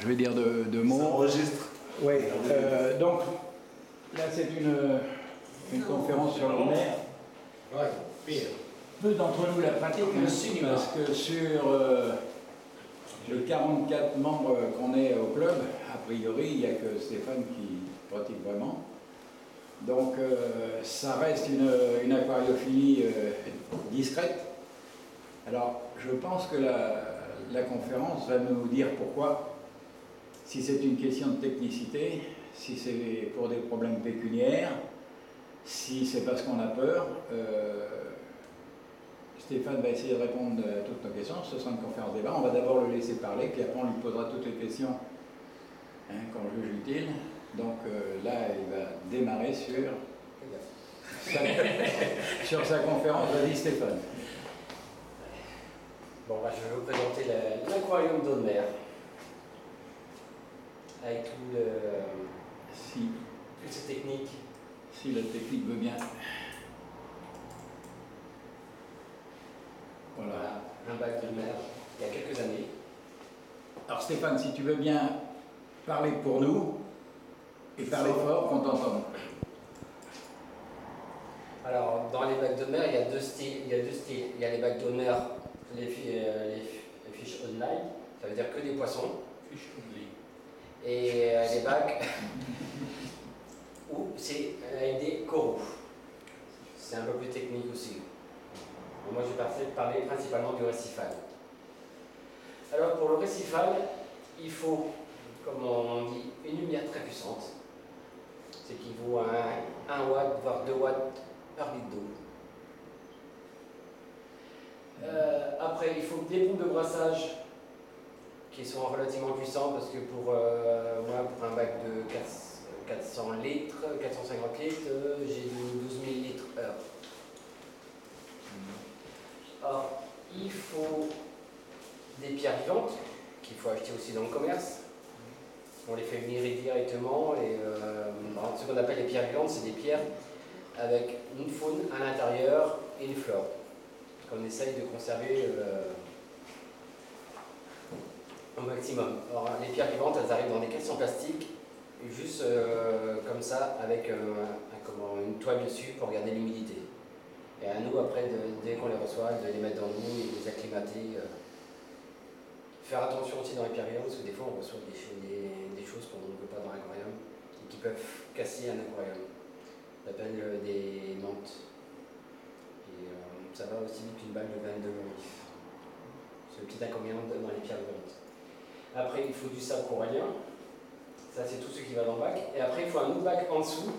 je vais dire deux mots. Ça enregistre. Oui, donc là c'est une conférence sur la mer. Peu d'entre nous la pratiquent, parce que sur les 44 membres qu'on est au club, a priori il n'y a que Stéphane qui pratique vraiment. Donc ça reste une aquariophilie discrète. Alors je pense que la conférence va nous dire pourquoi, si c'est une question de technicité, si c'est pour des problèmes pécuniaires, si c'est parce qu'on a peur. Stéphane va essayer de répondre à toutes nos questions. Ce sera une conférence débat. On va d'abord le laisser parler, puis après on lui posera toutes les questions qu'on juge utiles. Donc là, il va démarrer sur sa conférence. Vas-y Stéphane. Bon, bah, je vais vous présenter l'aquarium d'eau de mer. Avec toutes ces techniques. Si la technique veut bien. Voilà. Un bac de mer, il y a quelques années. Alors Stéphane, si tu veux bien parler pour nous, et parler fort, qu'on t'entende. Alors, dans les bacs de mer, il y a deux styles. Il y a les bacs de mer, les fish online, ça veut dire que des poissons. Fish only. Et les bacs où c'est avec des coraux. C'est un peu plus technique aussi. Moi, je vais parler principalement du récifal. Alors, pour le récifal, il faut, comme on dit, une lumière très puissante. C'est qu'il vaut 1 watt, voire 2 watts par litre d'eau. Après, il faut des pompes de brassage qui sont relativement puissants parce que pour un bac de 400 litres, 450 litres, j'ai du 12 000 litres heure. Or, il faut des pierres vivantes qu'il faut acheter aussi dans le commerce. On les fait venir directement et ce qu'on appelle les pierres vivantes, c'est des pierres avec une faune à l'intérieur et une flore qu'on essaye de conserver au maximum. Or, les pierres vivantes, elles arrivent dans des caisses en plastique, juste comme ça, avec une toile dessus pour garder l'humidité. Et à nous, après, dès qu'on les reçoit, de les mettre dans l'eau et de les acclimater. Faire attention aussi dans les pierres vivantes, parce que des fois, on reçoit des choses qu'on ne veut pas dans l'aquarium et qui peuvent casser un aquarium. On appelle des menthes. Et ça va aussi vite qu'une balle de 22 vif. C'est le petit inconvénient dans les pierres vivantes. Après, il faut du sable corallien. Ça, c'est tout ce qui va dans le bac. Et après, il faut un autre bac en dessous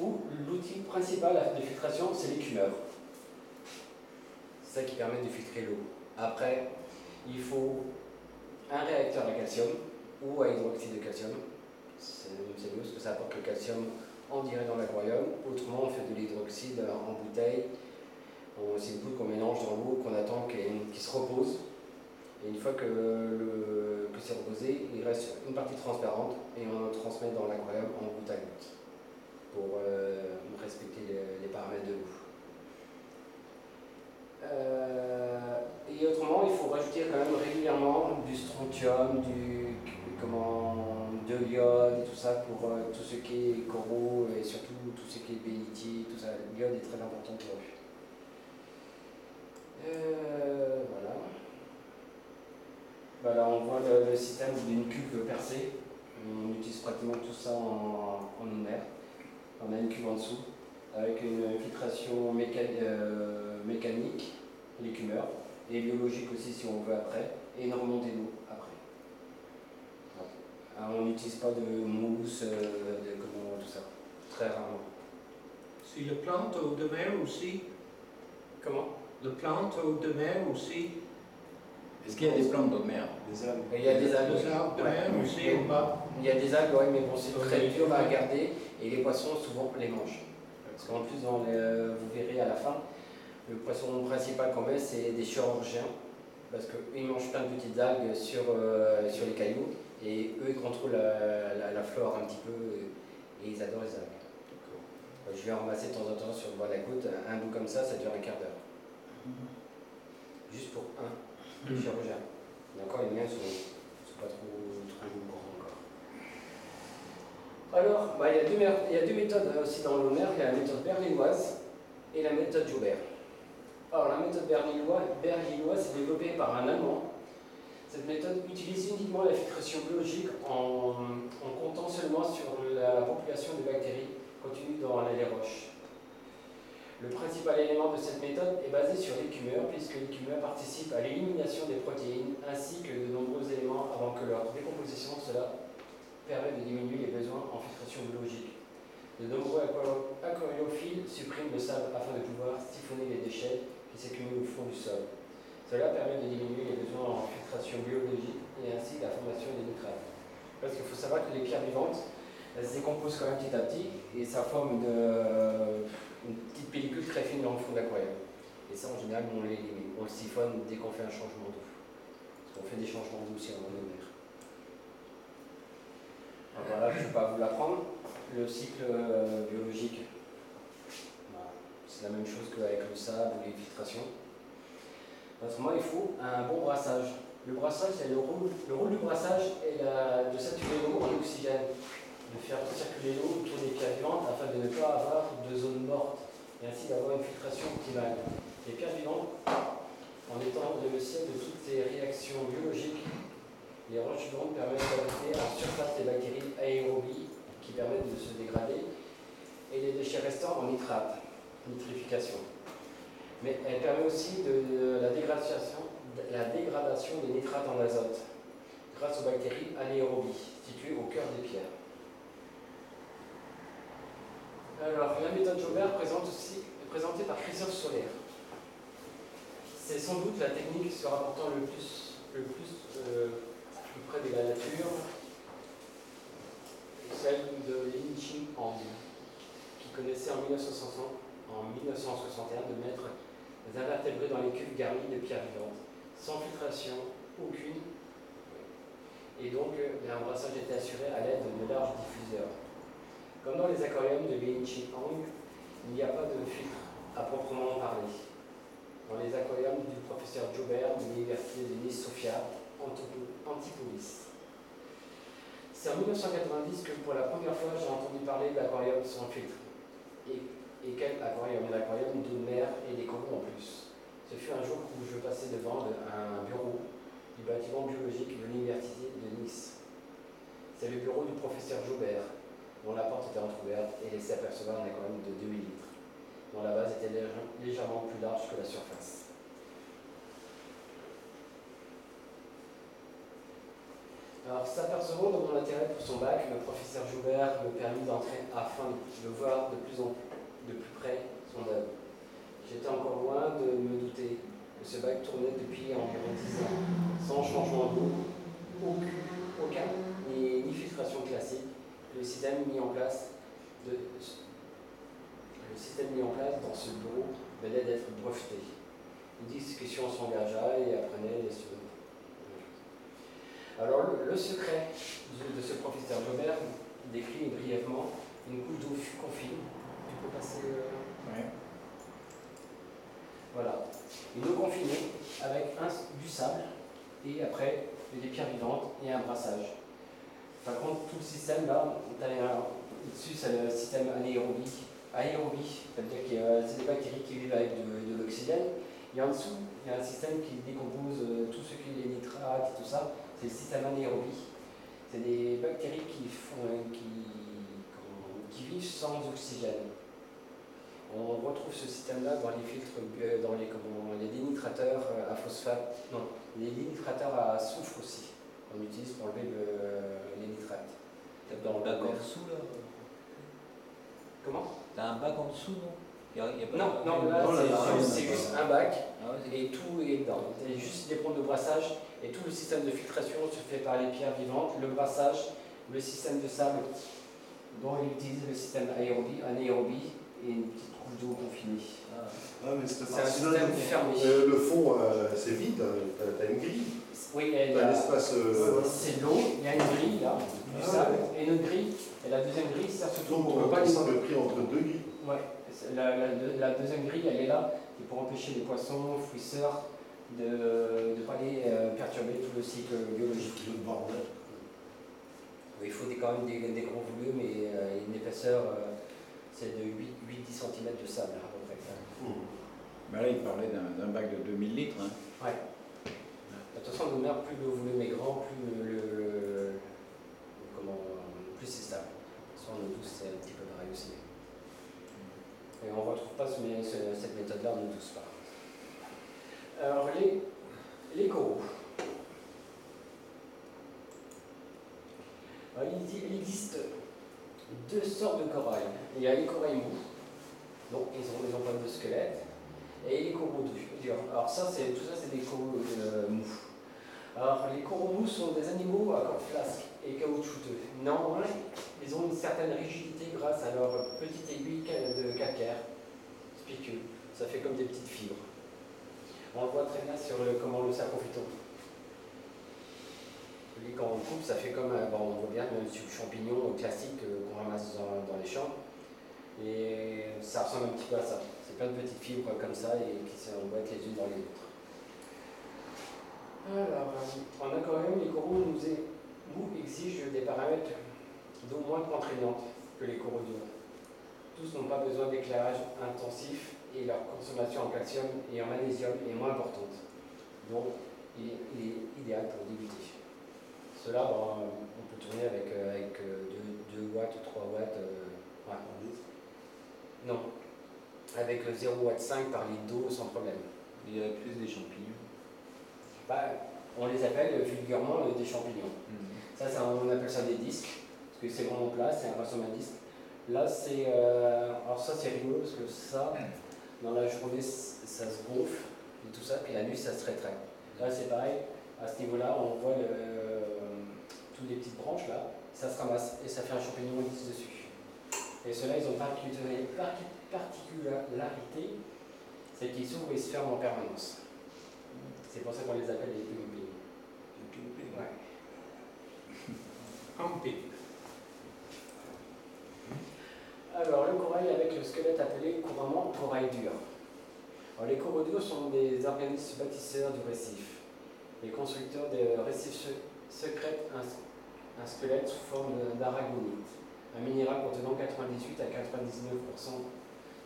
où l'outil principal de filtration, c'est l'écumeur. C'est ça qui permet de filtrer l'eau. Après, il faut un réacteur à calcium ou à hydroxyde de calcium. C'est mieux parce que ça apporte le calcium en direct dans l'aquarium. Autrement, on fait de l'hydroxyde en bouteille. C'est une poudre qu'on mélange dans l'eau, qu'on attend qu'il se repose. Et une fois que c'est reposé, il reste une partie transparente et on le transmet dans l'aquarium en goutte à goutte pour respecter les paramètres de l'eau. Et autrement, il faut rajouter quand même régulièrement du strontium, de l'iode et tout ça pour tout ce qui est coraux et surtout tout ce qui est bénitier, tout ça. L'iode est très important pour eux. Voilà. Voilà, on voit le système d'une cuve percée. On utilise pratiquement tout ça en eau de mer. On a une cuve en dessous avec une filtration mécanique, l'écumeur, et biologique aussi si on veut après, et une remontée d'eau après. Alors, on n'utilise pas de mousse, tout ça, très rarement. Si le plante eau de mer aussi. Comment? Le plante eau de mer aussi. Est-ce qu'il y a des plantes d'eau de mer? Des algues. Il y a des algues. Des algues de mer aussi ou pas? Il y a des algues, oui, mais bon, c'est très dur à garder, et les poissons souvent les mangent. Parce qu'en plus, vous verrez à la fin, le poisson principal qu'on met, c'est des chirurgiens, parce qu'ils mangent plein de petites algues sur les cailloux, et eux, ils contrôlent la flore un petit peu, et ils adorent les algues. Je vais en ramasser de temps en temps sur le bord de la côte, un bout comme ça dure un quart d'heure. Juste pour un chirurgien. Et encore, les miens sont pas trop grands. Alors, bah, il y a deux méthodes aussi dans l'eau de mer. Il y a la méthode berlinoise et la méthode Joubert. Alors, la méthode berlinoise est développée par un Allemand. Cette méthode utilise uniquement la filtration biologique en comptant seulement sur la population de bactéries contenues dans les roches. Le principal élément de cette méthode est basé sur l'écumeur, puisque l'écumeur participe à l'élimination des protéines ainsi que de nombreux éléments avant que leur décomposition. Cela permet de diminuer les besoins en filtration biologique. De nombreux aquariophiles suppriment le sable afin de pouvoir siphonner les déchets qui s'accumulent au fond du sol. Cela permet de diminuer les besoins en filtration biologique et ainsi la formation des nitrates. Parce qu'il faut savoir que les pierres vivantes, elles se décomposent quand même petit à petit et ça forme une petite pellicule très fine dans le fond de l'aquarium. Et ça, en général, on le siphonne dès qu'on fait un changement d'eau. Parce qu'on fait des changements d'eau aussi en eau de mer. Voilà, je ne vais pas vous l'apprendre. Le cycle biologique, c'est la même chose qu'avec le sable ou les filtrations. Autrement, il faut un bon brassage. Le brassage, le rôle du brassage est de saturer l'eau en oxygène, de faire circuler l'eau autour des pierres vivantes afin de ne pas avoir de zone morte et ainsi d'avoir une filtration optimale. Les pierres vivantes, en étant le ciel de toutes ces réactions biologiques, les roches vivantes permettent d'ajouter en surface des bactéries aérobies qui permettent de se dégrader et les déchets restants en nitrification. Mais elle permet aussi de la dégradation des nitrates en azote grâce aux bactéries anaérobies situées au cœur des pierres. Alors, la méthode Joubert est présentée par Christophe Soler. C'est sans doute la technique se rapportant le plus près de la nature, celle de Lin Chi Hang, qui connaissait en 1961 de mettre les invertébrés dans les cuves garnis de pierres vivantes, sans filtration aucune, et donc un brassage était assuré à l'aide de larges diffuseurs. Comme dans les aquariums de Lin Chi Hang, il n'y a pas de filtre à proprement parler. Dans les aquariums du professeur Joubert de l'université de Nice-Sofia, Antipolis. C'est en 1990 que pour la première fois j'ai entendu parler d'aquarium sans filtre. Et quel aquarium? Un aquarium d'eau de mer et des coraux en plus. Ce fut un jour où je passais devant un bureau du bâtiment biologique de l'université de Nice. C'est le bureau du professeur Joubert, dont la porte était entrouverte et laissait apercevoir un aquarium de 2000 litres, dont la base était légèrement plus large que la surface. Alors, s'apercevant de mon intérêt pour son bac, le professeur Joubert me permit d'entrer afin de voir de plus près son œuvre. J'étais encore loin de me douter que ce bac tournait depuis environ 10 ans, sans changement d'eau, aucun, ni filtration classique. Le système mis en place dans ce bureau venait d'être breveté. Une discussion s'engagea et apprenait les suivantes. Alors, le secret de ce professeur Joubert décrit brièvement une couche d'eau confine. Tu peux passer. Ouais. Voilà. Une eau confinée avec du sable et après des pierres vivantes et un brassage. Par contre, tout le système là, dessus c'est le système anaérobie. C'est-à-dire que c'est des bactéries qui vivent avec de l'oxygène. Et en dessous, il y a un système qui décompose tout ce qui est les nitrates et tout ça. C'est le système anaérobie. C'est des bactéries qui vivent sans oxygène. On retrouve ce système-là dans les filtres, dans les dénitrateurs à phosphate, non, les dénitrateurs à soufre aussi, qu'on utilise pour enlever les nitrates. Dans le bac en dessous là? Comment? T'as un bac en dessous, non? Non, là c'est juste un bac Ah ouais, et tout est dedans. C'est juste des pompes de brassage et tout le système de filtration se fait par les pierres vivantes, le brassage, le système de sable dont il utilise le système anaérobie et une petite couche d'eau confinée. Ah, mais c'est un système fermé. Le fond, c'est vide, t'as une grille. Oui, T'as l'espace. c'est l'eau, il y a une grille là, du sable, et une grille, et la deuxième grille sert surtout Donc, pour on pas peut les... sable pris entre deux grilles. Ouais, la deuxième grille, elle est là, et pour empêcher les poissons, fouisseurs, de ne pas les perturber tout le cycle biologique. Le bordel. Il faut quand même des gros volumes et une épaisseur, c'est de 8-10 cm de sable à peu près. Ben là, il parlait d'un bac de 2000 litres. Hein. Ouais. De toute façon, de mer, plus le volume est grand, plus c'est stable. Soit en eau douce, c'est un petit peu pareil aussi. Et on ne retrouve pas cette méthode-là en eau douce. Alors, les coraux. Alors, il existe deux sortes de corail. Il y a les corails mous, donc ils n'ont pas de squelette, et les coraux durs. Alors tout ça c'est des coraux mous. Alors les coraux mous sont des animaux à corps flasque et caoutchouteux. Néanmoins, ils ont une certaine rigidité grâce à leur petite aiguille de calcaire spécule. Ça fait comme des petites fibres. On le voit très bien sur comment le saprophyton. Quand on coupe, ça fait comme, on voit bien même sur le champignon classique qu'on ramasse dans les champs. Et ça ressemble un petit peu à ça. C'est plein de petites fibres comme ça et qui s'emboîtent les unes dans les autres. Alors, en aquarium, les coraux mous exigent des paramètres d'eau moins contraignantes que les coraux durs. Tous n'ont pas besoin d'éclairage intensif et leur consommation en calcium et en magnésium est moins importante. Donc, il est idéal pour débuter. Cela, on peut tourner avec 2 watts, 3 watts. Non, avec 0,5 watts par litre d'eau sans problème. Il y a plus des champignons. On les appelle vulgairement des champignons. Ça, on appelle ça des disques, parce que c'est vraiment plat, c'est un rassemblage disque. Là, c'est. Alors, ça, c'est rigolo, parce que ça, dans la journée, ça se gonfle, et tout ça, puis la nuit, ça se rétrait. Là, c'est pareil, à ce niveau-là, on voit toutes les petites branches là, ça se ramasse et ça fait un champignon lisse dessus. Et ceux-là, ils ont une particularité, c'est qu'ils s'ouvrent et se ferment en permanence. C'est pour ça qu'on les appelle les ping-ping. Les ping-ping. Ouais. Pumping. Alors, le corail avec le squelette appelé couramment corail dur. Alors, les coraux durs sont des organismes bâtisseurs du récif. Les constructeurs de récifs sécrètent un squelette sous forme d'aragonite, un minéral contenant 98 à 99%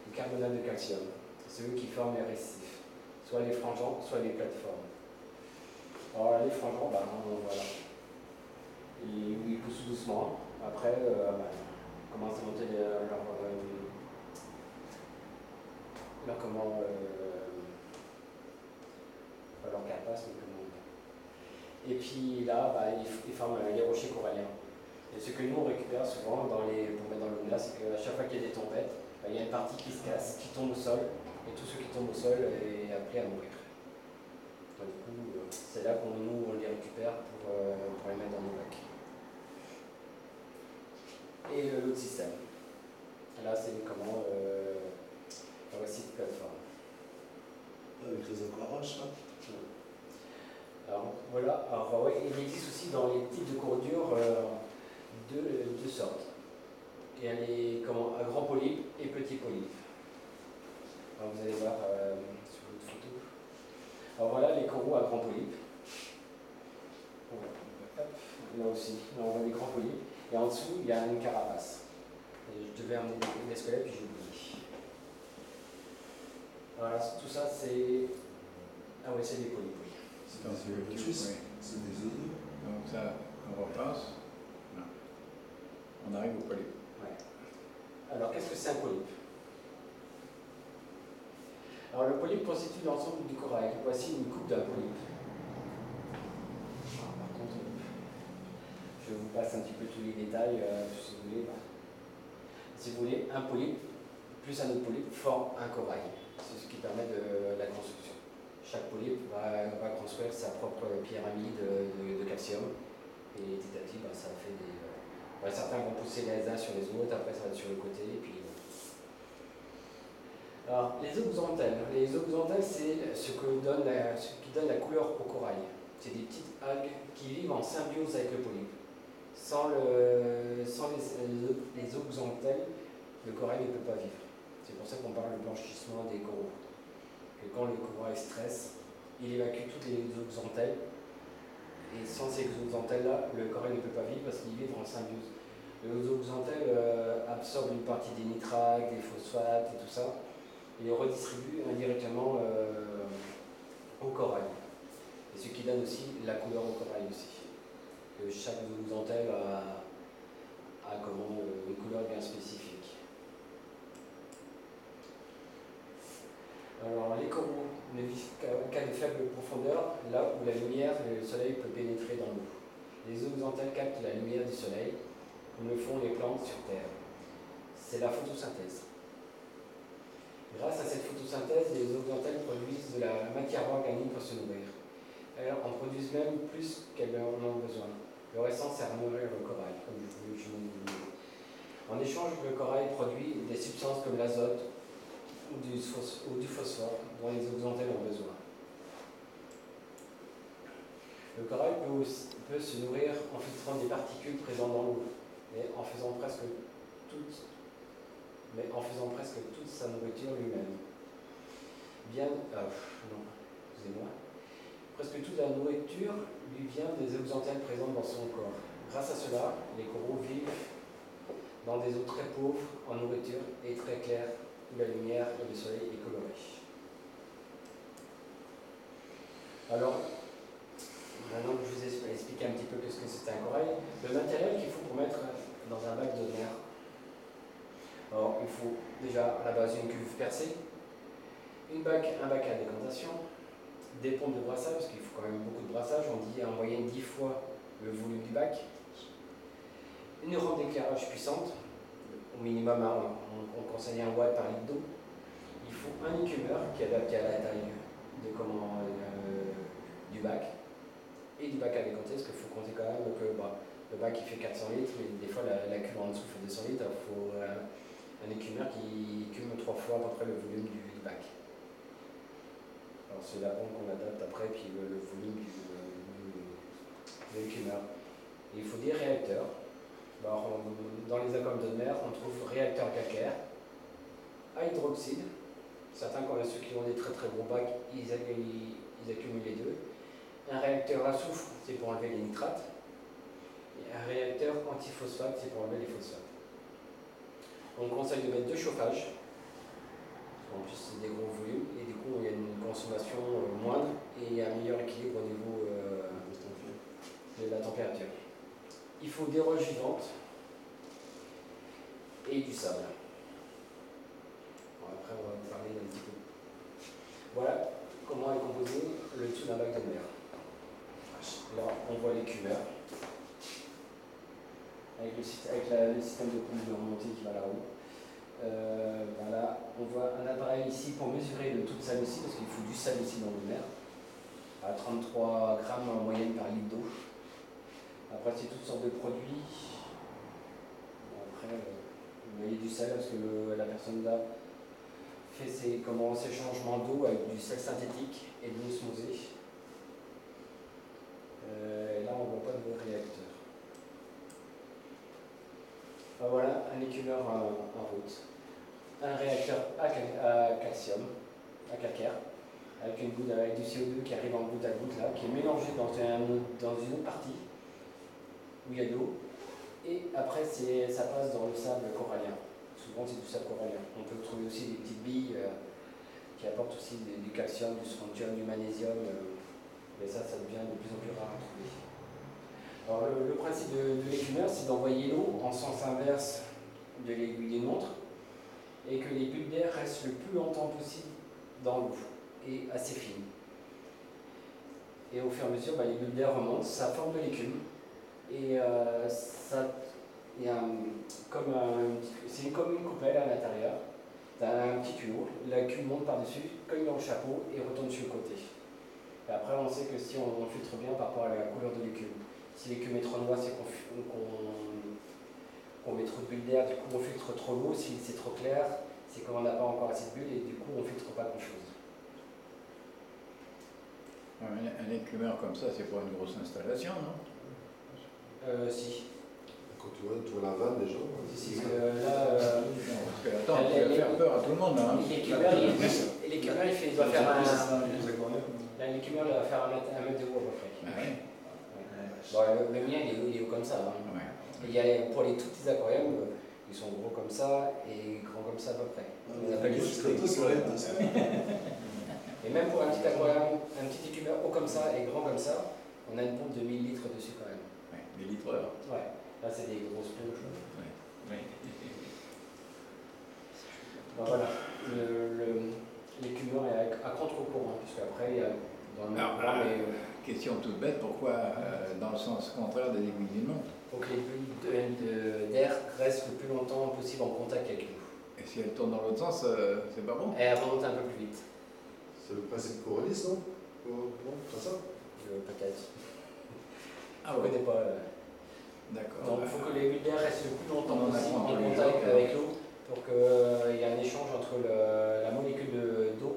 de carbonate de calcium. C'est eux qui forment les récifs, soit les frangeants, soit les plateformes. Alors là, les frangeants, voilà. Ils poussent doucement. Après, commencent à monter leur carapace, mais comment on dit. Et puis là, ils forment les rochers coralliens. Et ce que nous on récupère souvent pour mettre dans l'eau là, c'est qu'à chaque fois qu'il y a des tempêtes, il y a une partie qui se casse, qui tombe au sol, et tout ce qui tombe au sol est appelé à mourir. Donc, du coup, c'est là qu'on on les récupère pour les mettre dans nos bacs. Et l'autre système. Là, c'est le récif de plateforme. Avec les aquarages, là. Alors voilà, il existe aussi dans les types de coraux durs deux sortes. Il y a les à grands polypes et petits polypes. Alors vous allez voir sur votre photo. Alors voilà les coraux à grands polypes. Là aussi, là on voit des grands polypes. Et en dessous, il y a une carapace. Et je devais amener des squelettes, puis j'ai oublié. Voilà, tout ça c'est. Ah ouais, c'est des polypes, oui. C'est des œufs de Suisse. C'est des œufs. Donc ça, on repasse. Là. On arrive au polype. Ouais. Alors, qu'est-ce que c'est un polype? Alors, le polype constitue l'ensemble du corail. Voici une coupe d'un polype. Par contre, je vous passe un petit peu tous les détails, si vous voulez. Si vous voulez, un polype plus un autre polype forme un corail. C'est ce qui permet de la construction. Chaque polype va construire sa propre pyramide de calcium. Et petit à petit, ça fait des. Certains vont pousser les uns sur les autres, après ça va être sur le côté. Et puis... Alors, les zooxanthelles. Les zooxanthelles, c'est ce qui donne la couleur au corail. C'est des petites algues qui vivent en symbiose avec le polype. Sans les zooxanthelles, le corail ne peut pas vivre. C'est pour ça qu'on parle de blanchissement des coraux. Que quand le corail stresse, il évacue toutes les zooxanthelles Et sans ces zooxanthelles-là, le corail ne peut pas vivre parce qu'il vit en symbiose. Le zooxanthelle absorbe une partie des nitrates, des phosphates et tout ça, et les redistribue indirectement au corail. Et ce qui donne aussi la couleur au corail aussi. Que chaque zooxanthelle a une couleur bien spécifique. Alors les coraux ne vivent qu'à de faibles profondeurs, là où la lumière du soleil peut pénétrer dans l'eau. Les zooxanthelles captent la lumière du soleil, comme le font les plantes sur Terre. C'est la photosynthèse. Grâce à cette photosynthèse, les zooxanthelles produisent de la matière organique pour se nourrir. Elles en produisent même plus qu'elles en ont besoin. Leur essence sert à nourrir le corail, comme je vous disais. En échange, le corail produit des substances comme l'azote ou du phosphore dont les zooxanthelles ont besoin. Le corail peut se nourrir en filtrant des particules présentes dans l'eau, mais en faisant presque toute sa nourriture lui-même. Presque toute la nourriture lui vient des zooxanthelles présentes dans son corps. Grâce à cela, les coraux vivent dans des eaux très pauvres en nourriture et très claires où la lumière et le soleil est colorée. Alors, maintenant que je vous ai expliqué un petit peu ce que c'est un corail, le matériel qu'il faut pour mettre dans un bac de mer. Alors, il faut déjà à la base une cuve percée, un bac à décantation, des pompes de brassage, parce qu'il faut quand même beaucoup de brassage, on dit en moyenne 10 fois le volume du bac, une rampe d'éclairage puissante, au minimum on conseille 1 watt par litre d'eau, il faut un écumeur qui est adapté à la taille du bac, et du bac à décanter, parce qu'il faut compter quand même que le bac il fait 400 litres, mais des fois la cuve en dessous fait 200 litres, il faut un écumeur qui écume 3 fois à peu près le volume du bac. Alors c'est la pompe qu'on adapte après, puis le volume de l'écumeur. Il faut des réacteurs. Alors, dans les aquariums de mer, on trouve réacteurs calcaires, à hydroxyde. Certains, ceux qui ont des très très gros bacs, ils accumulent les deux. Un réacteur à soufre, c'est pour enlever les nitrates. Et un réacteur antiphosphate, c'est pour enlever les phosphates. On conseille de mettre 2 chauffages. En plus, c'est des gros volumes et du coup, il y a une consommation moindre et un meilleur équilibre au niveau de la température. Il faut des roches vivantes et du sable. Bon, après, on va parler un petit peu. Voilà comment est composé le dessous d'un bac de mer. Là, on voit l'écumeur avec le système de pompe de remontée qui va là-haut. Voilà, on voit un appareil ici pour mesurer le taux de sel aussi, parce qu'il faut du sel aussi dans l'eau de mer, à 33 grammes en moyenne par litre d'eau. Après, c'est toutes sortes de produits. Après, vous voyez du sel, parce que la personne là fait ses changements d'eau avec du sel synthétique et de l'osmosée. Là, on ne voit pas de réacteur. Voilà, un écumeur en route. Un réacteur à calcium, à calcaire, avec du CO2 qui arrive en goutte à goutte là, qui est mélangé dans une autre partie où il y a de l'eau. Et après, ça passe dans le sable corallien. Souvent, c'est du sable corallien. On peut trouver aussi des petites billes qui apportent aussi du calcium, du strontium, du magnésium. Mais ça devient de plus en plus rare à trouver. Alors, le principe de l'écumeur, c'est d'envoyer l'eau en sens inverse de l'aiguille d'une montre et que les bulles d'air restent le plus longtemps possible dans l'eau et assez fines. Et au fur et à mesure, les bulles d'air remontent, ça forme de l'écume et c'est comme une coupelle à l'intérieur. Tu as un petit tuyau, l'écume monte par-dessus, cogne dans le chapeau et retourne sur le côté. Et après, on sait que si on filtre bien par rapport à la couleur de l'écume. Si l'écume est trop noire, c'est qu'on met trop de bulles d'air, du coup on filtre trop l'eau. Si c'est trop clair, c'est qu'on n'a pas encore assez de bulles et du coup on filtre pas grand chose. Un écumeur comme ça, c'est pas une grosse installation, non? Si. Quand tu vois la vanne déjà. Si, parce que là. Parce que attends, tu vas faire peur à tout le monde, hein. L'écumeur, il doit faire l'écumeur va faire 1 mètre de haut à peu près. Ah ouais. Bon, le mien, il est haut comme ça. Hein. Ouais. Et il y a, pour les tout petits aquariums, ils sont gros comme ça et grands comme ça à peu près. On appelle les Et même pour un petit aquarium, un petit écumeur haut comme ça et grand comme ça, on a une pompe de 1000 litres dessus quand même. Ouais, des litreurs. Ouais, là c'est des grosses pompes. Ouais. Ben, voilà, l'écumeur est à contre-courant, puisque après il y a dans le même Alors, courant, mais question toute bête, pourquoi dans le sens contraire des aiguilles d'une montre? faut que les bulles d'air restent le plus longtemps possible en contact avec nous. Et si elle tourne dans l'autre sens, c'est pas bon? Et elle remonte un peu plus vite, C'est le principe Coriolis, non? Non, pas ça? peut-être. Ah Je ne ouais, connais pas. d'accord. Donc il faut que les bulles d'air restent le plus longtemps On en possible apprend en tous les contact jours. avec l'eau pour qu'il y ait un échange entre la molécule d'eau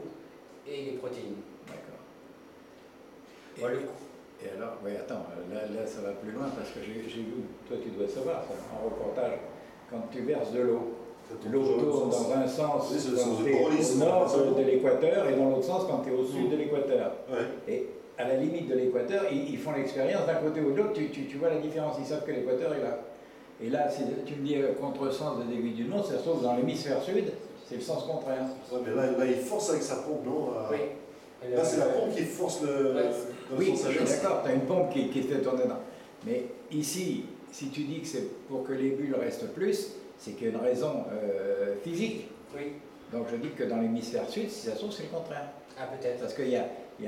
et les protéines. D'accord. Et, Voilà. et alors, oui, attends, là ça va plus loin parce que j'ai vu, toi tu dois savoir ça, en reportage, quand tu verses de l'eau tourne dans un sens Oui, c'est le quand sens de tu es Coriolis, au nord c'est ça. de l'équateur et dans l'autre sens quand tu es au sud de l'équateur. Ouais. Et à la limite de l'équateur, ils font l'expérience d'un côté ou de l'autre, tu vois la différence, ils savent que l'équateur est là. Et là, si tu me dis contresens des aiguilles du monde, ça se trouve dans l'hémisphère sud, c'est le sens contraire. Ouais, mais là, il force avec sa pompe, non? Oui. Là, c'est la pompe qui force le. Ouais. dans le Oui, sens je suis inverse. d'accord, tu as une pompe qui fait tourner dedans. Mais ici, si tu dis que c'est pour que les bulles restent plus, c'est qu'il y a une raison physique. Oui. Donc je dis que dans l'hémisphère sud, si ça se trouve, c'est le contraire. Ah peut-être. Parce qu'il y a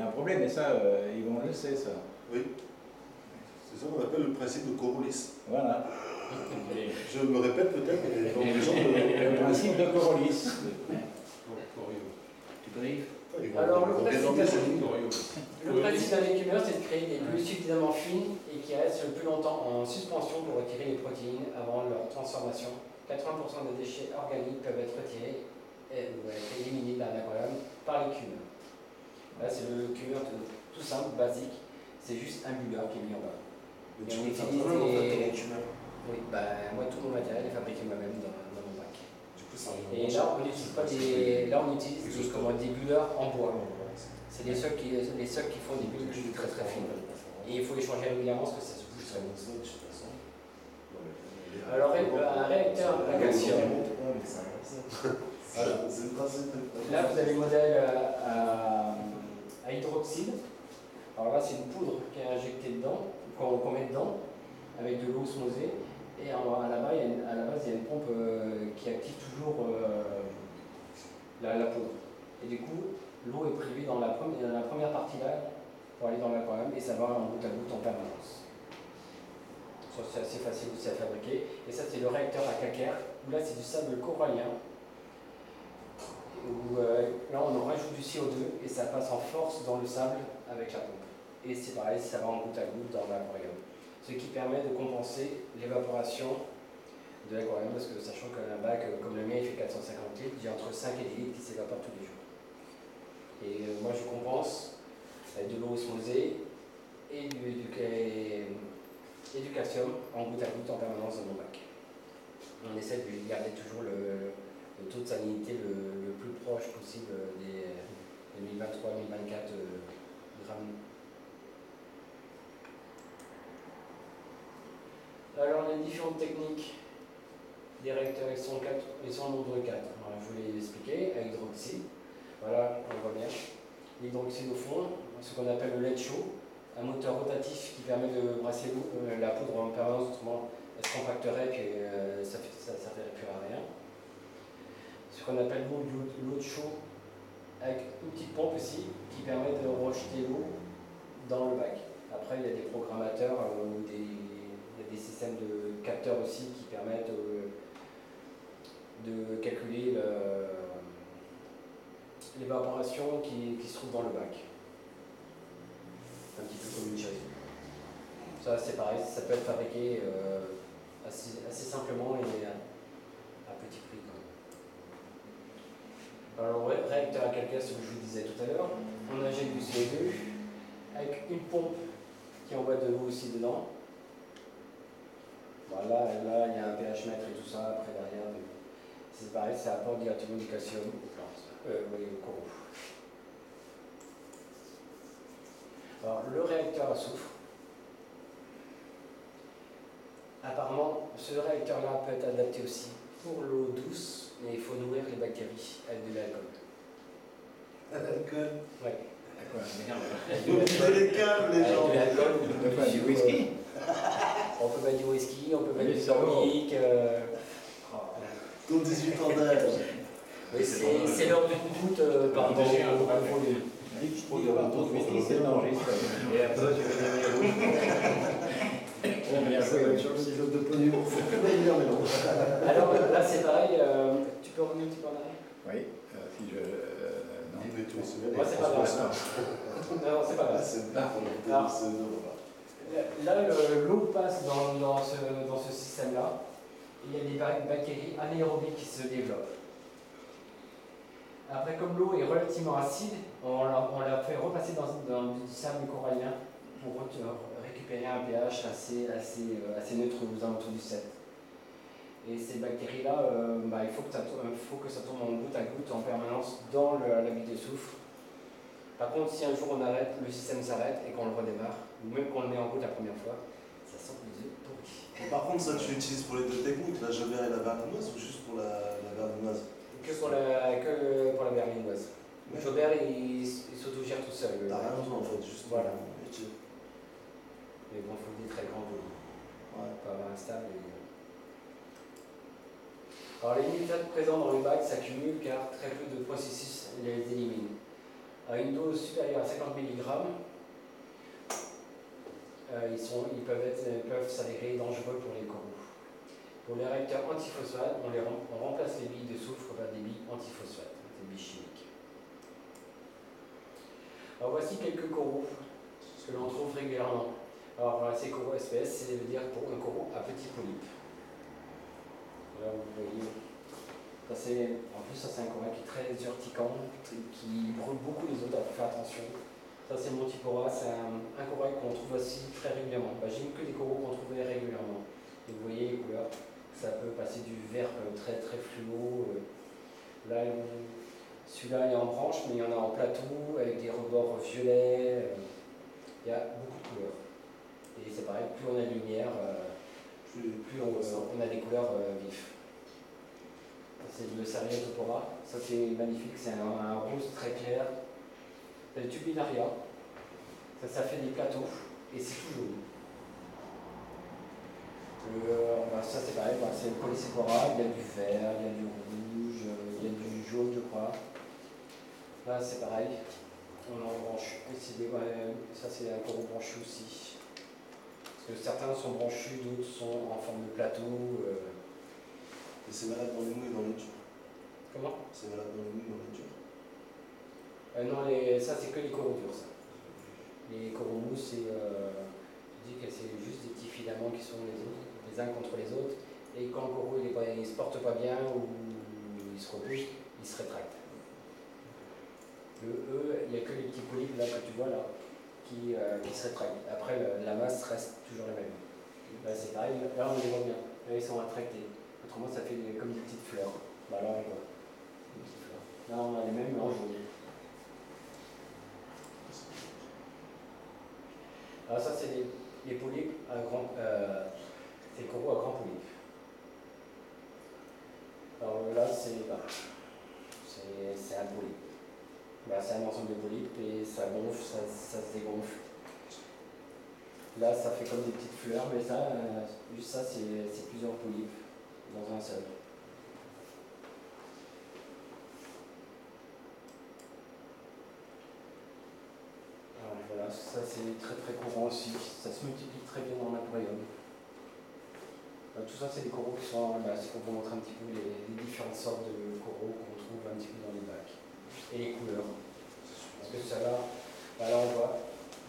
un problème, et ça, Yvon le sait, ça. Oui. C'est ça qu'on appelle le principe de Coriolis. Voilà. Je me répète peut-être, mais donc, les gens Le principe de Coriolis. Tu connais Alors, le principe principe. Le principe d'un écumeur, c'est de créer des bulles suffisamment fines et qui restent le plus longtemps en suspension pour retirer les protéines avant leur transformation. 80% des déchets organiques peuvent être retirés ou être éliminés d'un aquarium par l'écumeur. Là, c'est le cumeur tout simple, basique. C'est juste un bulleur qui est mis en bas. Mais Et tu on peux faire utilise toi-même, en fait, des- ton écumeur. Oui, bah, moi, tout mon matériel est fabriqué moi-même dans mon bac. Du coup, ça revient Et moins là, cher. on n'utilise pas là, on utilise des bulleurs en bois. C'est les seuls qui font des bulles très très fines. Et il faut les changer régulièrement parce que ça se bouge très vite. Alors, un réacteur à calcium. Voilà. Là, vous avez le modèle à hydroxyde. Alors là, c'est une poudre qui est injectée dedans, qu'on met dedans, avec de l'eau osmosée. Et à la base, il y a une pompe qui active toujours la poudre. Et du coup, l'eau est privée dans la première partie là pour aller dans l'aquarium et ça va en goutte à goutte en permanence. Ça, c'est assez facile aussi à fabriquer. Et ça, c'est le réacteur à calcaire, où là, c'est du sable corallien. Où là, on en rajoute du CO2 et ça passe en force dans le sable avec la pompe. Et c'est pareil, ça va en goutte à goutte dans l'aquarium. Ce qui permet de compenser l'évaporation de l'aquarium, parce que sachant qu'un bac comme le mien il fait 450 litres, j'ai entre 5 et 10 litres qui s'évaporent tous les jours. Et moi je compense avec de l'eau osmosée et du calcium en goutte à goutte en permanence dans mon bac. On essaie de garder toujours le taux de salinité le plus proche possible des 1023-1024 grammes. Alors les différentes techniques des réacteurs, ils sont nombre de 4. Alors, je voulais l'expliquer, à hydroxyde. Voilà, on voit bien. L'hydroxyde au fond, ce qu'on appelle le LED chaud, un moteur rotatif qui permet de brasser la poudre en permanence, autrement elle se compacterait et ça ne servirait plus à rien. Ce qu'on appelle l'eau de chaud, avec une petite pompe aussi, qui permet de rejeter l'eau dans le bac. Après, il y a des programmateurs ou des systèmes de capteurs aussi qui permettent de calculer l'évaporation qui se trouve dans le bac. Un petit peu comme une chaise. Ça c'est pareil, ça peut être fabriqué assez simplement et à petit prix. Alors réacteur à calcaire, ce que je vous disais tout à l'heure, on injecte du CO2 avec une pompe qui envoie de l'eau aussi dedans. Voilà, là il y a un pH mètre et tout ça, après derrière, c'est pareil, ça apporte directement du calcium aux plantes, aux coraux. Alors le réacteur à soufre, Apparemment, ce réacteur-là peut être adapté aussi pour l'eau douce, mais il faut nourrir les bactéries avec de l'alcool. À l'alcool. Ouais. Quoi, merde. Vous mettez les câbles, les Avec gens. de l'alcool, De quoi, du whisky? On peut mettre du whisky, on peut mettre Les du salauds. tonic. Ton 18 ans d'âge. Oui, c'est l'heure d'une goutte par rapport au volume. Je trouve que ton whisky, c'est danger, ça. Et après, je vais donner le Bon, bien joué. Sur le ciseau de podium. Mais non. Alors là, c'est pareil. Tu peux revenir un petit peu en arrière? Oui, si je. Non. Mais tout se Moi, c'est pas grave. Non, c'est pas grave. C'est Ah. Là, l'eau passe dans ce système-là. Il y a des bactéries anaérobiques qui se développent. Après, comme l'eau est relativement acide, on la fait repasser dans du sable corallien pour récupérer un pH assez neutre aux alentours du 7. Et ces bactéries-là, il faut que ça tourne en goutte à goutte en permanence dans la bulle de soufre. Par contre, si un jour on arrête, le système s'arrête et qu'on le redémarre, ou même qu'on le met en goutte la première fois, ça sent les œufs pourris. Par contre, ça tu l'utilises pour les deux techniques, la jaubert et la berlinoise, ou juste pour la berlinoise? Que pour la berlinoise. Le Jaubert, il s'autogère tout seul. T'as rien besoin en fait, juste Voilà. métier. Mais bon, il faut des très grands volumes. Ouais. Pour avoir un stable. Alors les nitrates présents dans le bac s'accumulent car très peu de processus les éliminent. À une dose supérieure à 50 mg, ils peuvent s'avérer dangereux pour les coraux. Pour les réacteurs antiphosphate, on remplace les billes de soufre par des billes antiphosphate, des billes chimiques. Alors voici quelques coraux que l'on trouve régulièrement. Alors ces coraux SPS, c'est veut dire pour un coraux à petit polype. Là vous voyez, en plus ça c'est un corail qui est très urticant, qui brûle beaucoup les autres, il faut faire attention. Ça c'est le Montipora, c'est un corail qu'on trouve aussi très régulièrement. J'ai mis que des coraux qu'on trouvait régulièrement. Et vous voyez les couleurs, ça peut passer du vert très très fluo. Là, celui-là est en branche, mais il y en a en plateau, avec des rebords violets. Il y a beaucoup de couleurs. Et c'est pareil, plus on a de lumière, plus on a des couleurs vives. C'est le Seriatopora, ça c'est magnifique, c'est un rose très clair. Le Tubularia, ça fait des plateaux et c'est tout jaune. Ça c'est pareil, c'est le Polycepora, il y a du vert, il y a du rouge, il y a du jaune je crois. Là c'est pareil, on est en branche. Ça c'est un coraux branchu aussi. Parce que certains sont branchus, d'autres sont en forme de plateau. Et c'est malade dans les mouilles et dans les durs. Comment? C'est malade dans les mouilles et dans les durs. Non, ça c'est que les coraux durs ça. Les coraux mous, je dis que c'est juste des petits filaments qui sont les uns contre les autres. Et quand le coraux il se porte pas bien ou il se repousse, il se rétracte. Le E, il n'y a que les petits polypes là que tu vois là qui se rétractent. Après la masse reste toujours la même. Là c'est pareil, là on les voit bien. Là ils sont rétractés. Autrement ça fait comme des petites fleurs. Là on voit. Des petites fleurs. Là on a les mêmes mais en jaune. Alors ça c'est les polypes à grand, c'est les coraux à grand polype. Alors là c'est un polype. C'est un ensemble de polypes et ça gonfle, ça se dégonfle. Là ça fait comme des petites fleurs, mais ça, juste ça c'est plusieurs polypes dans un seul. Voilà, ça c'est très très courant aussi, ça se multiplie très bien dans l'aquarium. Tout ça c'est des coraux qui sont, c'est pour vous montrer un petit peu les différentes sortes de coraux qu'on trouve un petit peu dans les bacs. Et les couleurs. Parce que ça là on voit,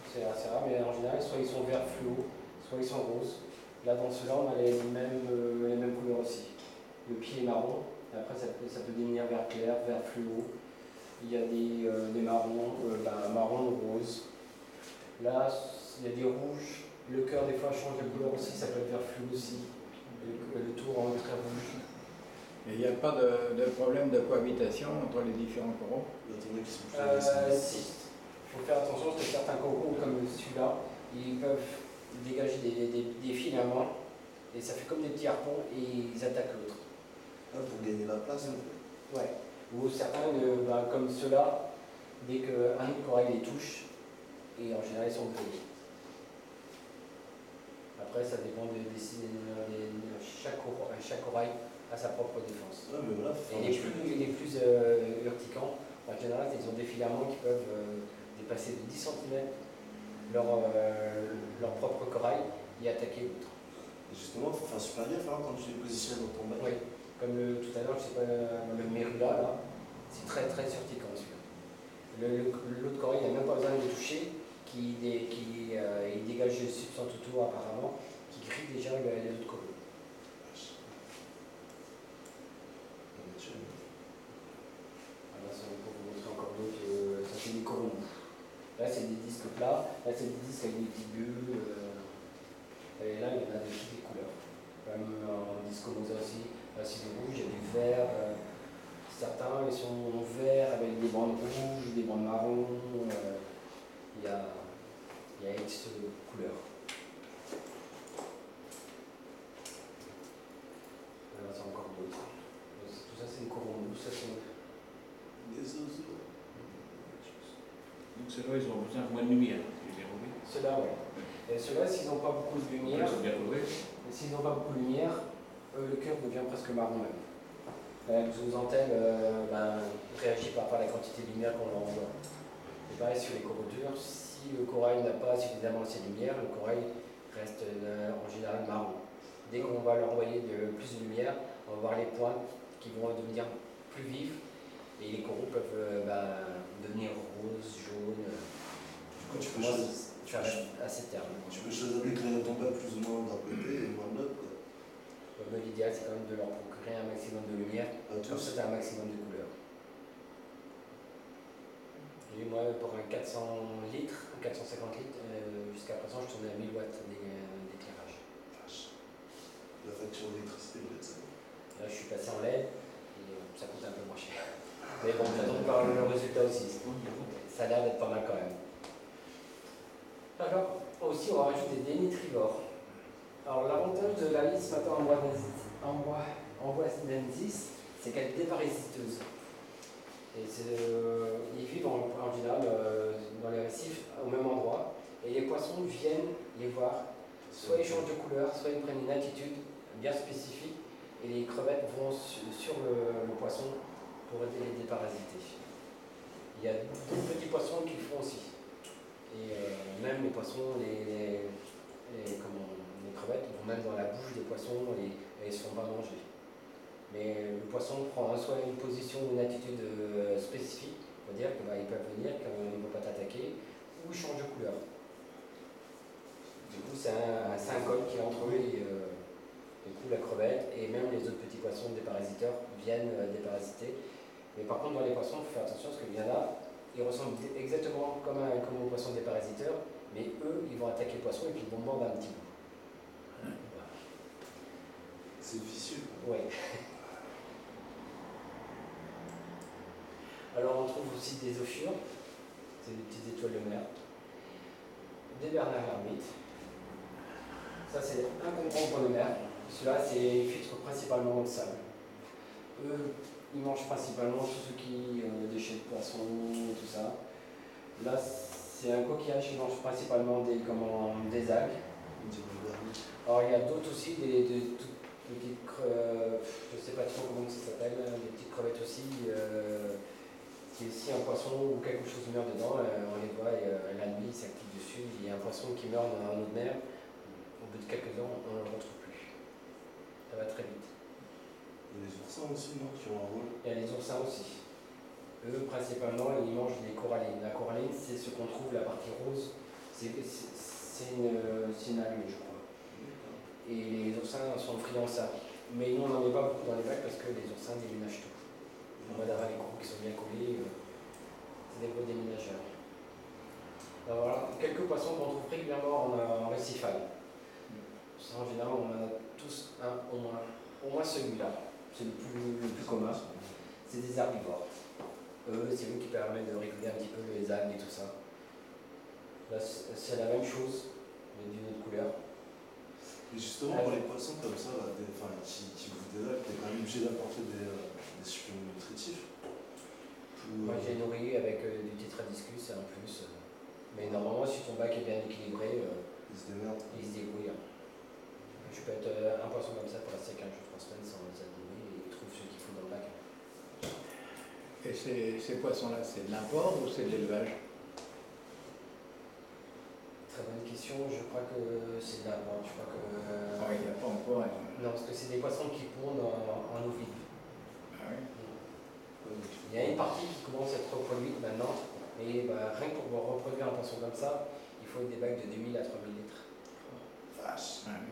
c'est assez rare, mais en général soit ils sont vert fluo, soit ils sont roses. Là dans ceux-là on a les mêmes couleurs aussi. Le pied est marron, et après ça peut devenir vert clair, vert fluo. Il y a des marrons, marron ou rose. Là, il y a des rouges. Le cœur, des fois, change de couleur aussi. Ça peut être vert fluo aussi. Le tour en est très rouge. Et il n'y a pas de problème de cohabitation entre les différents coraux? Il y a des qui sont plus Si. Il faut faire attention parce que certains coraux, comme celui-là, ils peuvent dégager des filaments et ça fait comme des petits harpons et ils attaquent l'autre. Ah, pour gagner la place. Ouais. Ou certains, comme ceux-là, dès qu'un autre corail les touche, et en général ils sont grillés. Après, ça dépend chaque corail a sa propre défense. Ouais, mais voilà, Et les plus urticants, en général, ils ont des filaments qui peuvent dépasser de 10 cm leur propre corail et attaquer l'autre. Et justement, il faut faire super gaffe hein, quand tu les positionnes dans ton bac. Oui, comme tout à l'heure, je sais pas, le Mérula, là, c'est très très urticant celui-là. L'autre corail, il n'a même pas besoin de le toucher, il dégage des substances autour apparemment, qui grillent déjà les autres coraux. Alors, ça, pour vous montrer encore d'autres, ça c'est des coraux. Là, c'est des disques plats, là, c'est des disques avec des petits bulles. Et là, il y en a de toutes les couleurs. Comme en disque mosa aussi, là, c'est du rouge, il y a du vert. Certains, ils sont verts avec des bandes rouges, des bandes marron. Il y a X couleurs. Là, c'est encore d'autres. Tout ça, c'est des coraux. Ça, c'est... Des oiseaux. Donc ceux-là, ils ont besoin de moins de lumière. Ceux-là, ouais. Et ceux-là, s'ils n'ont pas beaucoup de lumière, le cœur devient presque marron même. Sous antenne réagit par rapport à la quantité de lumière qu'on leur envoie. Et pareil sur les coraux durs, si le corail n'a pas suffisamment assez de lumière, le corail reste en général marron. Dès qu'on va leur envoyer plus de lumière, on va voir les pointes qui vont devenir plus vives et les coraux peuvent devenir roses, jaunes. Du coup, tu peux Moi, choisir. ça reste assez terne. Tu peux choisir d'éclairer ton bac plus ou moins d'un côté et moins de l'autre. L'idéal, c'est quand même de leur procurer un maximum de lumière. À Comme ça, tous. tu as un maximum de couleurs. Et moi, pour un 400 litres, 450 litres, jusqu'à présent, je tournais à 1000 watts d'éclairage. La facture d'électricité doit être ça. Là, je suis passé en LED et ça coûte un peu moins cher. Mais bon, j'attends de voir le résultat aussi. Ça a l'air d'être pas mal quand même. Alors, aussi, on rajoute des nitrivores. Alors, l'avantage de la liste maintenant en Boisdensis, c'est qu'elle est déparasiteuse. Et ils vivent en général dans les récifs au même endroit. Et les poissons viennent les voir. Soit ils changent de couleur, soit ils prennent une attitude bien spécifique. Et les crevettes vont sur le poisson pour aider les déparasiter. Il y a d'autres petits poissons qui le font aussi. Et même les poissons, les crevettes vont même dans la bouche des poissons et ils ne se font pas manger. Mais le poisson prend soit une position ou une attitude spécifique, c'est-à-dire qu'ils peuvent venir quand ils ne vont pas t'attaquer, ou ils changent de couleur. Du coup, c'est un syncode qui est entre eux et du coup, la crevette et même les autres petits poissons déparasiteurs viennent déparasiter. Mais par contre, dans les poissons, il faut faire attention parce qu'il y en a, ils ressemblent exactement comme aux poissons déparasiteurs, mais eux, ils vont attaquer le poisson et puis ils vont mordre un petit bout. Voilà. C'est vicieux. Oui. Alors on trouve aussi des ophiures, c'est des petites étoiles de mer, des bernard l'ermite. Ça c'est un concombre de mer. Ceux-là, ils filtrent principalement le sable. Eux, ils mangent principalement tout ce qui déchets de poissons, tout ça. Là, c'est un coquillage qui mange principalement des algues. Alors il y a d'autres aussi, des toutes petites je ne sais pas trop comment ça s'appelle, des petites crevettes aussi. C'est aussi un poisson ou quelque chose meurt dedans, on les voit et la nuit il s'active dessus. Il y a un poisson qui meurt dans un autre mer, au bout de quelques heures on ne le retrouve plus. Ça va très vite. Il y a les oursins aussi, non, qui ont un rôle. Il y a les oursins aussi. Eux, principalement, ils mangent les corallines. La coralline, c'est ce qu'on trouve, la partie rose. C'est une algue, je crois. Et les oursins sont friands ça. Mais nous, on n'en met pas beaucoup dans les bacs parce que les oursins déménagent tout. On va d'avoir les crocs qui sont bien collés. C'est des gros déménageurs. Alors voilà, quelques poissons qu'on trouve régulièrement en récifal. Ça, en général, on en a tous un au moins celui-là. C'est le plus commun. C'est des herbivores. C'est eux qui permettent de réguler un petit peu les algues et tout ça. Là, c'est la même chose, mais d'une autre couleur. Et justement, pour les poissons comme ça, là, qui vous dévalent, t'es quand même obligé d'apporter des suppléments nutritifs. Moi j'ai nourri avec du tétradiscus et en plus. Mais normalement, si ton bac est bien équilibré, Ils se démerdent. il se débrouille. Je peux être un poisson comme ça pour rester 15 jours, 3 semaines sans les nourrir et il trouve ce qu'il faut dans le bac. Et ces poissons-là, c'est de l'import ou c'est de l'élevage? Très bonne question, je crois que c'est de la vente. Je crois que. Il n'y a pas encore. Non, parce que c'est des poissons qui pondent en eau vive. Ah oui. Il y a une partie qui commence à être reproduite maintenant, et rien que pour reproduire un poisson comme ça, il faut des bacs de 2000 à 3000 litres. Vache. Ah oui.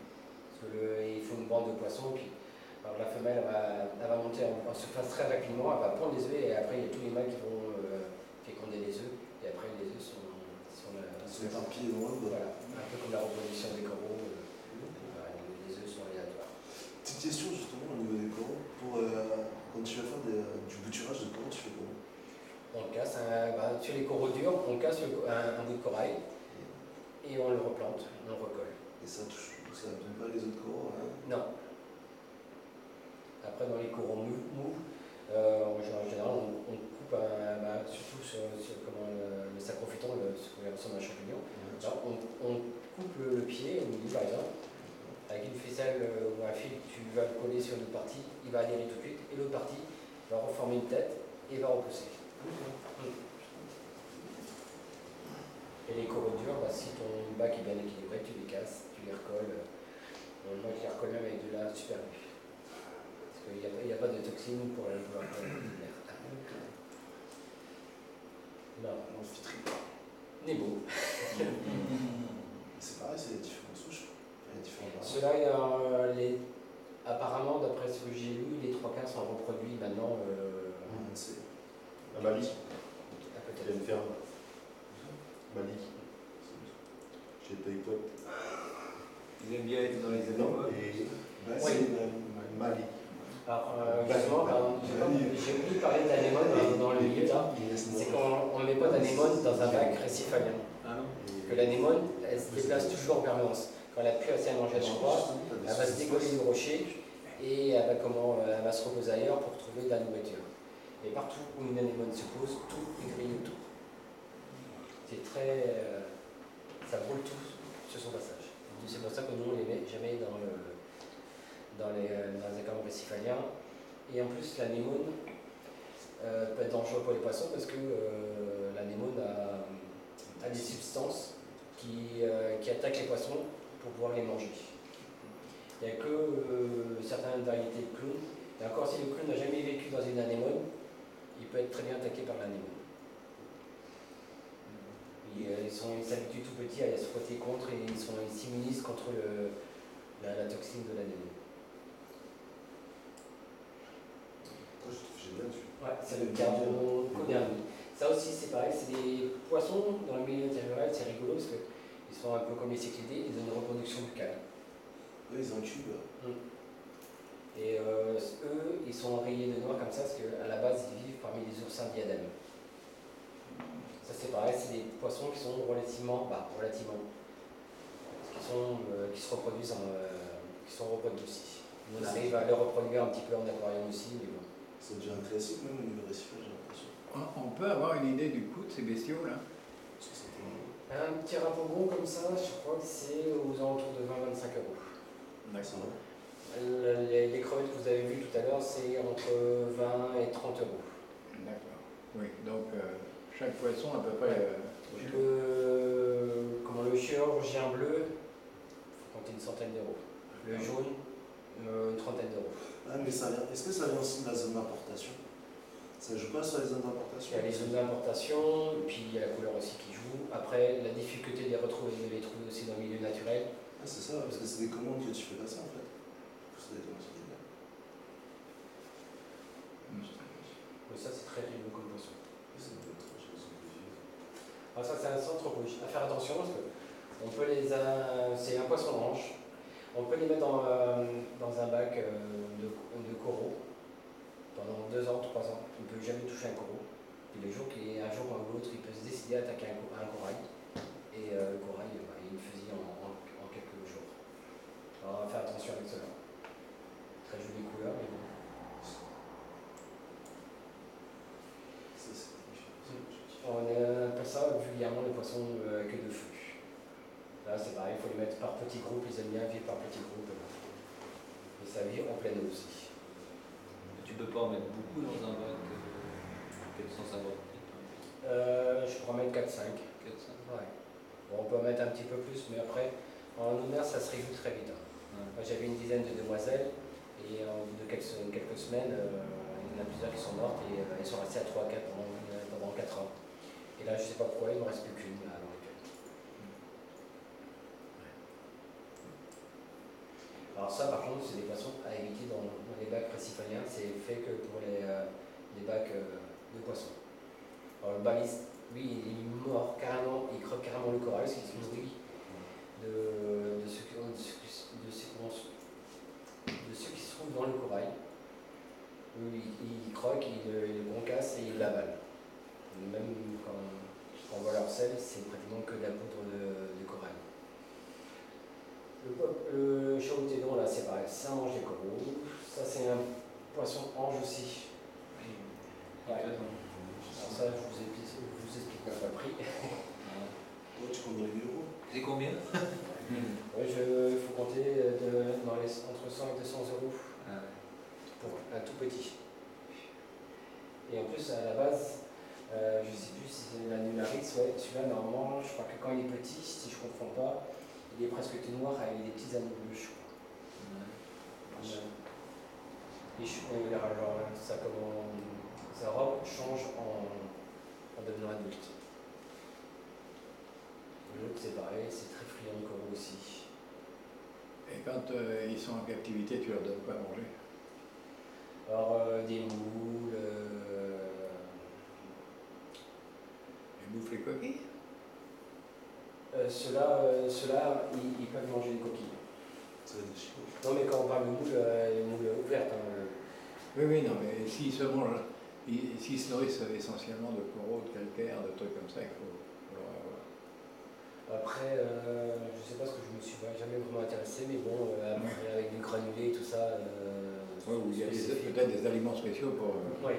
Parce que il faut une bande de poissons, puis alors la femelle elle va monter en surface très rapidement, elle va pondre les œufs, et après il y a tous les mâles qui vont féconder les œufs, et après les œufs sont Éparpillés dans l'eau. voilà, un peu comme la reproduction des coraux, les œufs sont aléatoires. Petite question justement au niveau des coraux. Quand tu vas faire du bouturage de coraux, tu fais comment? On casse, sur les coraux durs, on casse un bout de corail et on le replante, on le recolle. Et ça abîme pas les autres coraux, hein? Non. Après, dans les coraux mous, en général, on coupe, surtout sur le sacrophyton, ce qui ressemble à un champignon. Là, on coupe le pied, au milieu par exemple, avec une ficelle ou un fil, tu vas le coller sur une partie, il va adhérer tout de suite, et l'autre partie va reformer une tête et va repousser. Et les coraux durs, si ton bac est bien équilibré, tu les casses, tu les recolles. Moi, je les recolle même avec de la super glue. Parce qu'il n'y a pas de toxines pour la l'air. Non, On filtre. Nemo. C'est pareil, c'est les différentes souches. Il y a différents variantes. Ceux-là, apparemment, d'après ce que j'ai lu, les 3 quarts sont reproduits maintenant. C'est À Mali, À il y a une peut-être. ferme. Mali. Chez Taïpot. Ils aiment bien être dans les Non, anémones. et Oui. Mali. Alors, justement, j'ai oublié de parler d'anémone dans le milieu là. C'est qu'on ne met pas d'anémone dans un bac récifalien. Ah non. Que l'anémone, elle se déplace toujours en permanence. Quand elle n'a plus assez à manger à l'endroit, elle va se décoller du rocher et elle va se reposer ailleurs pour trouver de la nourriture. Et partout où une anémone se pose, tout est grillé autour. C'est très. Ça brûle tout sur son passage. C'est pour ça que nous, on ne les met jamais dans les aquariums récifaliens. Et en plus, l'anémone peut être dangereux pour les poissons parce que l'anémone a des substances qui attaquent les poissons pour pouvoir les manger. Il n'y a que certaines variétés de clowns. Et encore si le clown n'a jamais vécu dans une anémone, il peut être très bien attaqué par l'anémone. Ils s'habituent tout petits à se frotter contre et ils s'immunisent contre la toxine de l'anémone. Moi, je trouve génial. Ouais, c'est le carboncodermie. Ça aussi, c'est pareil, c'est des poissons dans le milieu naturel, c'est rigolo parce qu'ils sont un peu comme les cyclidés, ils ont une reproduction buccale. Eux, ils incubent. Et eux, ils sont rayés de noir comme ça parce qu'à la base, ils vivent parmi les oursins diadèmes. Ça, c'est pareil, c'est des poissons qui sont relativement, qui se reproduisent, qui sont reproduits aussi. On arrive à les reproduire un petit peu en aquarium aussi, mais bon. Ça devient un classique même au niveau récifal, j'ai l'impression. On peut avoir une idée du coût de ces bestiaux-là? Parce que c'était Un petit rapogon comme ça, je crois que c'est aux alentours de 20-25 euros. D'accord. Les crevettes que vous avez vues tout à l'heure, c'est entre 20 et 30 euros. D'accord. Oui, donc chaque poisson à peu près. Le chirurgien bleu, il faut compter une centaine d'euros. Le jaune, une trentaine d'euros. Ah, mais est-ce que ça vient aussi de la zone d'importation? Ça joue pas sur les zones d'importation? Il y a les zones d'importation, et puis il y a la couleur aussi qui joue. Après, la difficulté de les retrouver, de les trouver aussi dans le milieu naturel. Ah, c'est ça, parce que c'est des commandes que tu fais passer en fait. C'est des commandes qui viennent. Mais ça, c'est très rigolo comme poisson. C'est une autre chose de vie. Alors ça, c'est un centre rouge. À faire attention parce que c'est un poisson d'ange. On peut les mettre dans un bac de coraux pendant 2 ans, 3 ans. Il ne peut jamais toucher un coraux. Et un jour ou l'autre, il peut se décider à attaquer un corail. Et le corail, il fusille en quelques jours. Alors, on va faire attention avec cela. Très jolie couleur, mais bon. Ça, c'est On appelle ça vulgairement les poissons avec de feu. Là, c'est pareil, il faut les mettre par petits groupes, ils aiment bien vivre par petits groupes. Et ça vit en pleine eau aussi. Tu peux pas en mettre beaucoup dans un bac, 450 litres. Je pourrais en mettre 4-5. 400. Ouais. Bon, on peut en mettre un petit peu plus, mais après, en eau de mer, ça se résout très vite. Moi, j'avais une dizaine de demoiselles, et en bout de quelques semaines, il y en a plusieurs qui sont mortes, et elles sont restées à 3-4 pendant 4 ans. Et là, je sais pas pourquoi, il ne me reste plus qu'une à l'heure actuelle. Alors ça, par contre, c'est des poissons à éviter dans les bacs récifaliens. C'est fait que pour les bacs de poissons. Alors le baliste, lui, il mord carrément, il croque carrément le corail, parce qu'il se nourrit de ce qui se trouve dans le corail. Lui, il croque, il le concasse et il l'avale. Même quand on voit leur sel, c'est pratiquement que de la poudre de corail. Le charouthédon, là, c'est pareil, ça mange les coraux. Ça, c'est un poisson ange aussi. Ouais. Alors ça, je vous explique même pas le prix. Ouais, tu comptes dans les euros. C'est combien? Ouais, il faut compter entre 100 et 200 euros pour un tout petit. Et en plus, à la base, je ne sais plus si c'est l'annularis, ouais, celui-là, normalement, je crois que quand il est petit, si je ne confonds pas, il est presque tout noir avec des petits anneaux bleus, je crois. Sa robe change en devenant adulte. L'autre, c'est pareil, c'est très friand de coraux aussi. Et quand ils sont en captivité, tu leur donnes quoi à manger? Alors, des moules. Ils bouffent les coquilles? Ceux-là, ils peuvent manger des coquilles. Ça va être des chicots. Non, mais quand on parle de moules ouvertes. Oui, non, mais s'ils se mangent, s'ils se nourrissent essentiellement de coraux, de calcaire, de trucs comme ça, il faut leur avoir. Après, je sais pas ce que je me suis jamais vraiment intéressé, mais bon, après, avec du granulé et tout ça. Ouais, ou il y a spécifique. peut-être des aliments spéciaux pour. Oui.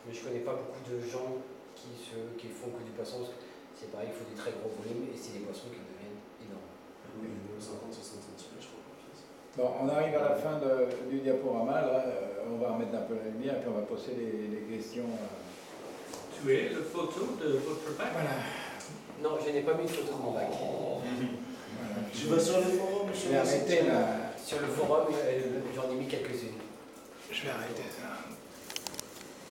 Mais je connais pas beaucoup de gens qui font que du poisson. Parce que c'est pareil, il faut des très gros volumes et c'est des poissons qui deviennent énormes. Oui, 50-60 cm, je crois, par pièce. Bon, on arrive à la fin du diaporama, là, on va remettre un peu la lumière, puis on va poser les questions. Tu es la photo de votre bac? Voilà. Non, je n'ai pas mis de photo de mon bac. Voilà. Tu vas sur les forums, Je vais arrêter là. Sur le forum, j'en ai mis quelques-unes. Je vais arrêter ça.